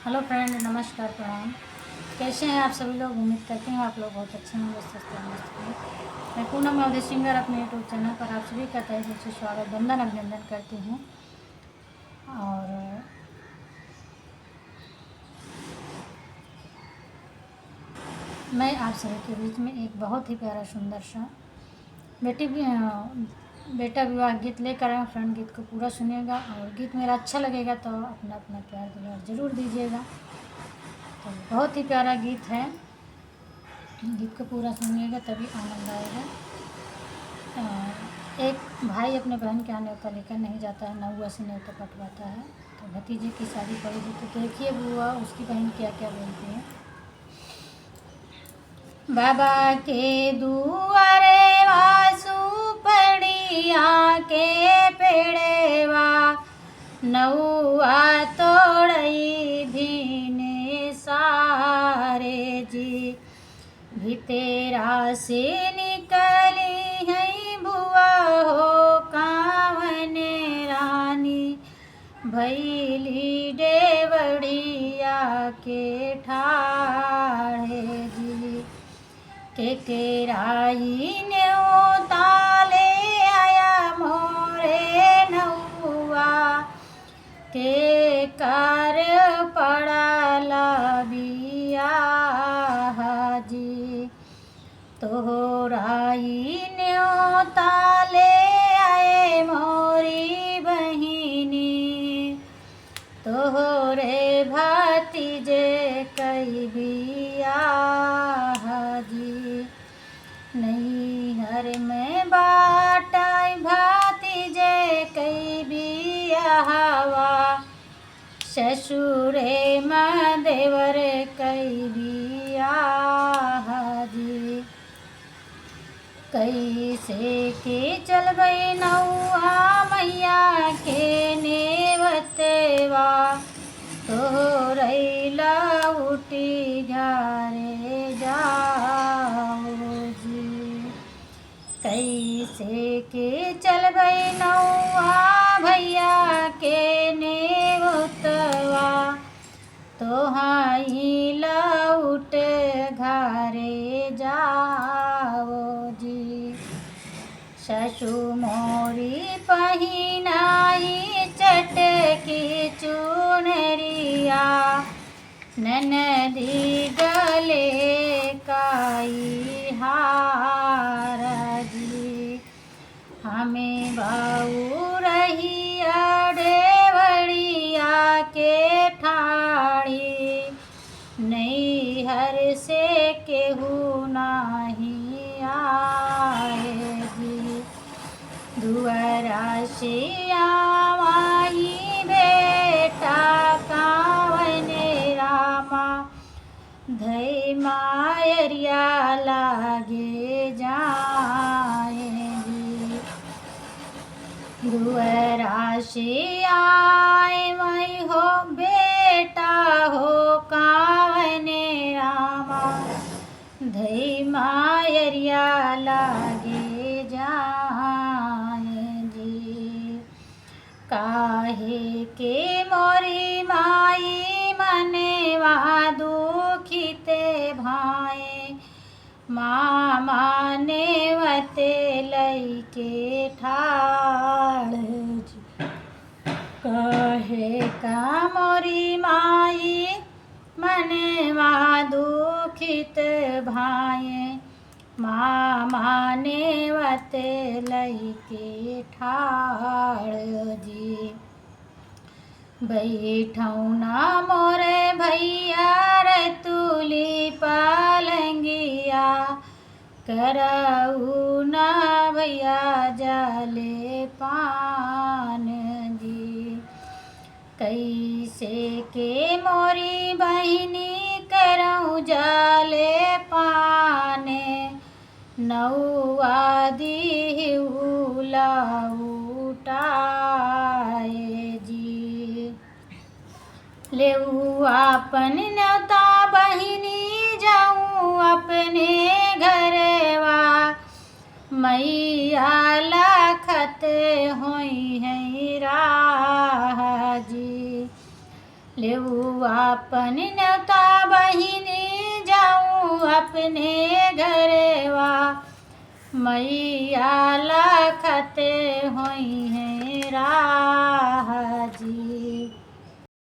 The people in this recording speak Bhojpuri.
हेलो फ्रेंड, नमस्कार, प्रणाम। कैसे हैं आप सभी लोग? उम्मीद करते हैं आप लोग बहुत अच्छे होंगे, स्वस्थ हैं, मस्त हैं। मैं पूनम अवधि सिंगर अपने यूट्यूब चैनल पर आप सभी का तहे दिल से स्वागत, वंदन, अभिनंदन करती हूँ। और मैं आप सभी के बीच में एक बहुत ही प्यारा सुंदर सा बेटा विवाह गीत लेकर आए। फ्रेंड, गीत को पूरा सुनिएगा और गीत मेरा अच्छा लगेगा तो अपना अपना प्यार दुलार ज़रूर दीजिएगा। तो बहुत ही प्यारा गीत है, गीत को पूरा सुनिएगा तभी आनंद आएगा। एक भाई अपने बहन के यहाँ न्योता लेकर नहीं जाता है, नौआ से न्योता कटवाता है। तो भतीजे की शादी पड़ी थी, तो देखिए बुआ उसकी बहन क्या क्या बोलती है। बाबा के दुआरे वासु पड़िया के पेड़ेवा, नौआ तोड़ई भीने सारे जी। भितेरा से निकली है बुआ हो कावन रानी, भैली डेवड़िया के ठाड़े जी। के केराई न्योता ले आया मोरे नौआ, के कर पड़ला बियाह जी। तोहराई न्योता ले आए मोरी बहिनी, तोहरे भतीजे कई बियाह जी। नैहर में बाटाई भतीजे कई बियाहवा, ससुरे में देवर कई बियाह जी। कैसे के चलबई नौआ मैया के नेवतवा, तोहरैला उठी घरे जाओ जी। कैसे के चलबई नौआ भैया के नेवतवा, तोहाई लौट घरे जाओ जी। ससु मोरी पहिनाई चटकी चुनरिया, ननदी गले काई हार जी। हमें बाऊ रहिया डेवड़िया के ठाड़ी, नैहर से केहू नाही आए जी। दुआरा से आवाई बेटा कावन रामा, धई मायरिया लागे जाए जी। दुआरा से आए वही हो बेटा हो कावन रामा, धई मायरिया लागे जाए जी। काहे के मोरी माई मनेवा दुखिते भाए, मामा नेवते लैके ठाड़ जी। कहे का मोरी माई मनेवा दुखित भाए, मामा नेवते लैके ठाड़ जी। बैठौना मोरे भैया रे तुली पालंगिया, करऊ ना भैया जाले पान जी। कैसे के मोरी बहिनी करऊ जाले पाने, नौआ दिहुला उठाए जी। लेऊ अपन न्योता बहिनी जाऊँ अपने घरवा, मैया लखत होई है राह जी। लेऊ आपन न्योता बहिनी जाऊँ अपने घरवा। मैया लखते होई है